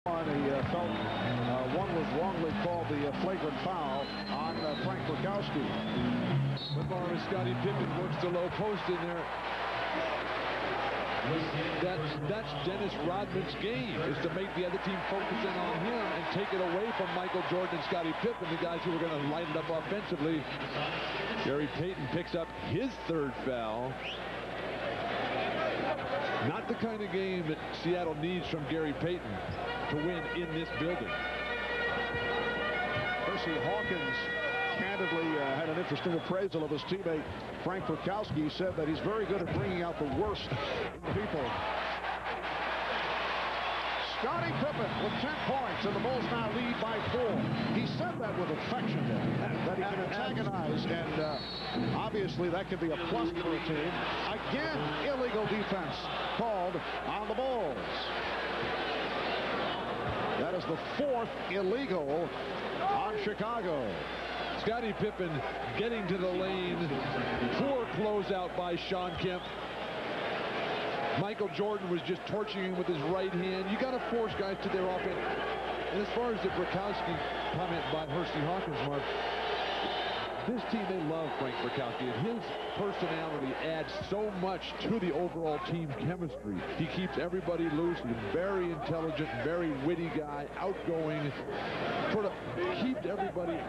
He felt one was wrongly called the flagrant foul on Frank Rakowski. Lamar and Scottie Pippen works the low post in there. That's Dennis Rodman's game, is to make the other team focus in on him and take it away from Michael Jordan and Scottie Pippen, the guys who are going to light it up offensively. Gary Payton picks up his third foul. Not the kind of game that Seattle needs from Gary Payton to win in this building. Percy Hawkins candidly had an interesting appraisal of his teammate Frank Rakowski. He said that he's very good at bringing out the worst in people. Scottie Pippen with 10 points, and the Bulls now lead by 4. He said that with affection, that he can antagonize, and obviously that could be a plus for a team. Again, illegal defense called on the Bulls. That is the 4th illegal on Chicago. Scottie Pippen getting to the lane. Poor closeout by Sean Kemp. Michael Jordan was just torching him with his right hand. You got to force guys to their offense. And as far as the Rakowski comment by Hersey Hawkins, Mark, this team, they love Frank Rakowski, and his personality adds so much to the overall team chemistry. He keeps everybody loose. He's a very intelligent, very witty guy, outgoing, sort of keeps everybody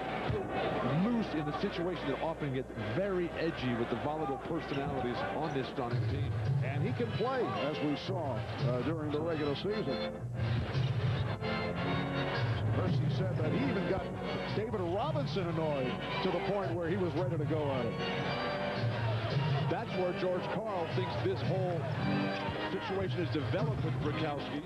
loose in a situation that often gets very edgy with the volatile personalities on this stunning team. And he can play, as we saw during the regular season. Percy said that he even got David Robinson annoyed to the point where he was ready to go at him. That's where George Karl thinks this whole situation has developed with Rakowski,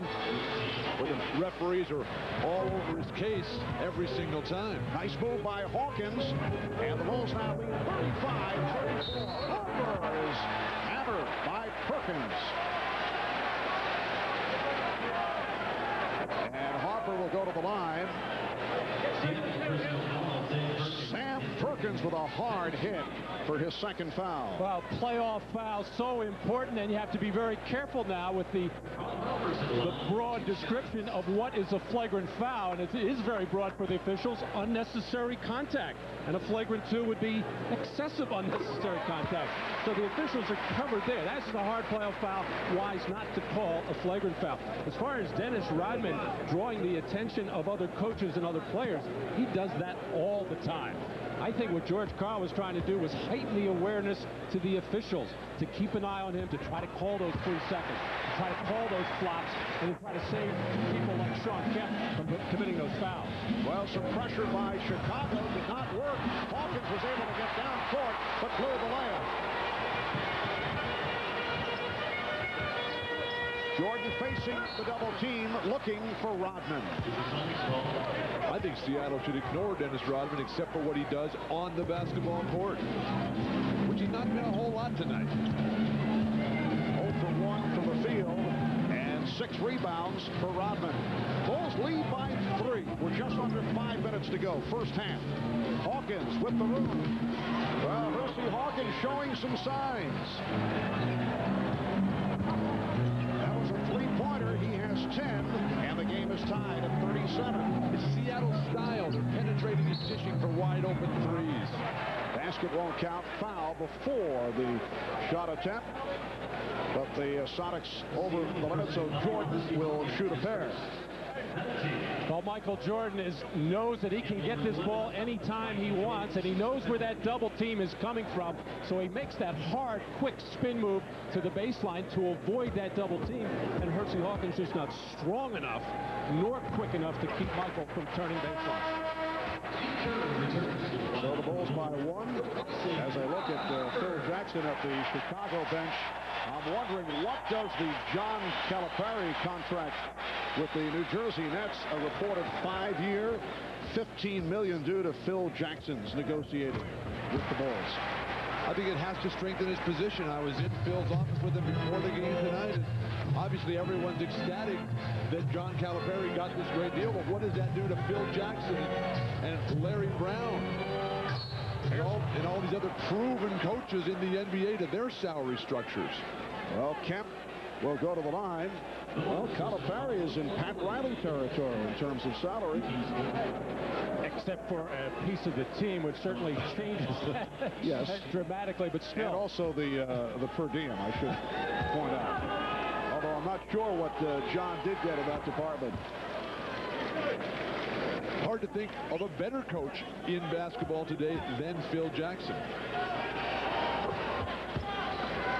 where the referees are all over his case every single time. Nice move by Hawkins, and the Bulls now lead 35-34. Harper is hammered by Perkins. And Harper will go to the line. Sam Perkins with a hard hit for his second foul. Well, playoff foul, so important, and you have to be very careful now with the broad description of what is a flagrant foul, and it is very broad for the officials. Unnecessary contact, and a flagrant 2 would be excessive unnecessary contact. So the officials are covered there. That's the hard playoff foul. Wise not to call a flagrant foul. As far as Dennis Rodman drawing the attention of other coaches and other players, he does that all the time. I think what George Karl was trying to do was heighten the awareness to the officials, to keep an eye on him, to try to call those 3 seconds, to try to call those flops, and to try to save people like Sean Kemp from committing those fouls. Well, some pressure by Chicago did not work. Hawkins was able to get down court, but blew the layup. Jordan facing the double team, looking for Rodman. I think Seattle should ignore Dennis Rodman except for what he does on the basketball court, which he's not been a whole lot tonight. 0 for 1 from the field, and 6 rebounds for Rodman. Bulls lead by 3 with just under 5 minutes to go, first half. Hawkins with the room. Well, Hersey Hawkins showing some signs. That was a 3-pointer. He has 10, and the game is tied at 37. It's Seattle's style. They're penetrating and dishing for wide open threes. Basket won't count. Foul before the shot attempt. But the Sonics over the limit, so Jordan will shoot a pair. Well, Michael Jordan knows that he can get this ball anytime he wants, and he knows where that double team is coming from, so he makes that hard, quick spin move to the baseline to avoid that double team, and Hersey Hawkins just not strong enough nor quick enough to keep Michael from turning baseline. So the Bulls by 1. As I look at Phil Jackson at the Chicago bench, I'm wondering, what does the John Calipari contract with the New Jersey Nets, a reported 5-year, $15 million due to Phil Jackson's negotiating with the Bulls? I think it has to strengthen his position. I was in Phil's office with him before the game tonight, and obviously everyone's ecstatic that John Calipari got this great deal, but what does that do to Phil Jackson and Larry Brown and all these other proven coaches in the NBA to their salary structures? Well, Kemp will go to the line. Well, Calipari is in Pat Riley territory in terms of salary. Except for a piece of the team, which certainly changes that yes. dramatically, but still. And also the per diem, I should point out. Although I'm not sure what John did get in that department. Hard to think of a better coach in basketball today than Phil Jackson.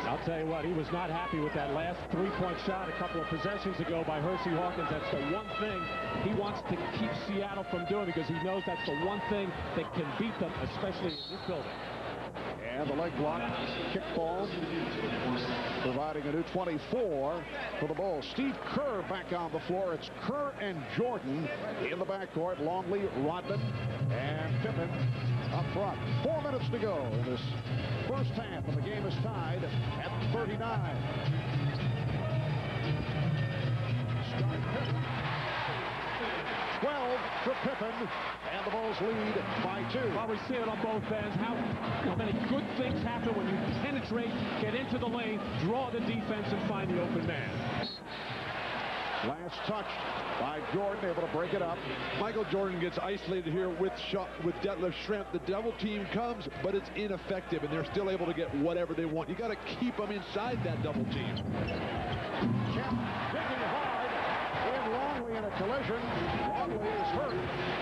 I'll tell you what, he was not happy with that last three-point shot a couple of possessions ago by Hersey Hawkins. That's the one thing he wants to keep Seattle from doing, because he knows that's the one thing that can beat them, especially in this building. And the leg block, kickball, providing a new 24 for the Bulls. Steve Kerr back on the floor. It's Kerr and Jordan in the backcourt. Longley, Rodman, and Pippen up front. 4 minutes to go in this first half, and the game is tied at 39. Start Pippen. 12 for Pippen, and the Bulls lead by 2. Well, we see it on both ends. How many good things happen when you penetrate, get into the lane, draw the defense, and find the open man. Last touch by Jordan, able to break it up. Michael Jordan gets isolated here with Detlef Schrempf. The double team comes, but it's ineffective, and they're still able to get whatever they want. You got to keep them inside that double team. Kemp digging hard. In Longley in a collision. Longley is hurt.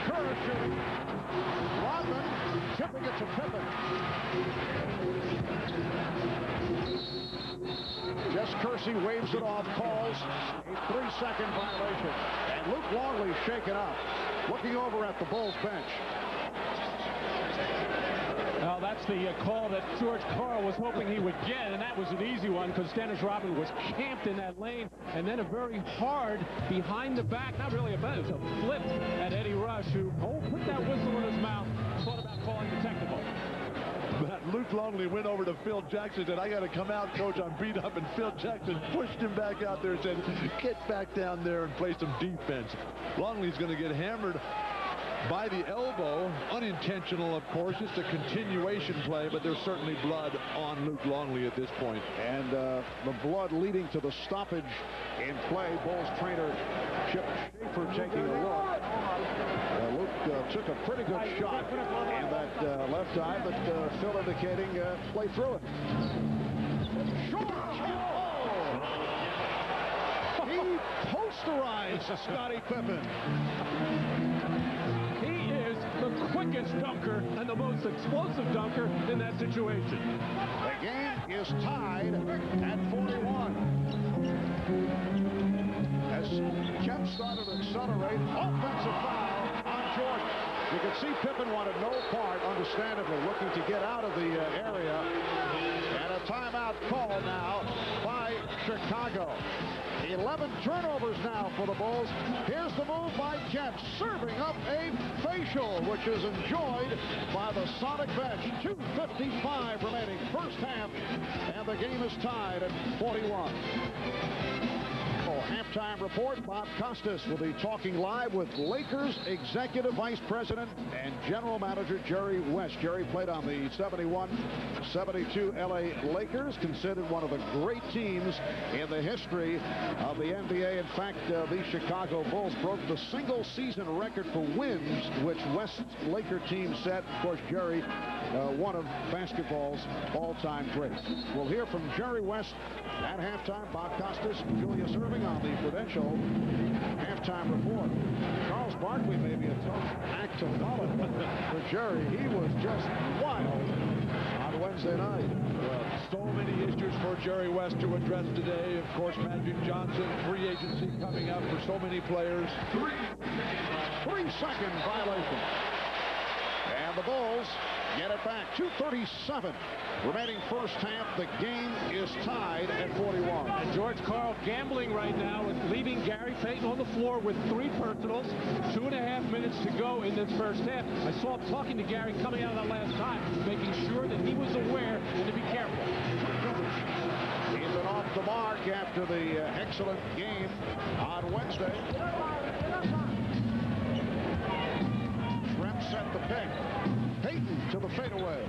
Kerr shooting. Rodman tipping it to Pippen. Jess Kersey waves it off, calls a 3-second violation. And Luke Longley shaken up, looking over at the Bulls bench. Well, that's the call that George Karl was hoping he would get, and that was an easy one because Dennis Rodman was camped in that lane, and then a very hard behind the back, not really a bet, it was a flip at Eddie Rush, who put that whistle in his mouth, thought about calling the technical. But Luke Longley went over to Phil Jackson and said, "I got to come out, coach, I'm beat up," and Phil Jackson pushed him back out there and said, "Get back down there and play some defense." Longley's going to get hammered by the elbow. Unintentional, of course. Just a continuation play, but there's certainly blood on Luke Longley at this point. And the blood leading to the stoppage in play. Bulls trainer Chip Schaefer taking a look. Luke took a pretty good shot in that left eye, but Phil indicating play through it. Short! Oh! He posterized Scottie Pippen. The quickest dunker and the most explosive dunker in that situation. The game is tied at 41. As Kemp started to accelerate, offensive foul on Jordan. You can see Pippen wanted no part, understandably, looking to get out of the area. And a timeout call now by Chicago. 11 turnovers now for the Bulls. Here's the move by Kemp, serving up a facial, which is enjoyed by the Sonic bench. 2:55 remaining first half, and the game is tied at 41. Halftime report. Bob Costas will be talking live with Lakers Executive Vice President and General Manager Jerry West. Jerry played on the 71-72 LA Lakers, considered one of the great teams in the history of the NBA. In fact, the Chicago Bulls broke the single season record for wins, which West's Laker team set. Of course, Jerry, one of basketball's all-time greats. We'll hear from Jerry West at halftime. Bob Costas, Julius Irving on the Prudential halftime report. Charles Barkley may be a tough act to follow, but for Jerry, he was just wild on Wednesday night. Well, so many issues for Jerry West to address today. Of course, Magic Johnson, free agency coming up for so many players. 3-second violation. And the Bulls get it back. 2:37 remaining first half. The game is tied at 41. And George Karl gambling right now and leaving Gary Payton on the floor with 3 personals. 2.5 minutes to go in this first half. I saw him talking to Gary coming out of that last time, making sure that he was aware and to be careful. He's been off the mark after the excellent game on Wednesday. Schrempf set the pick. Payton to the fadeaway.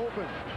open.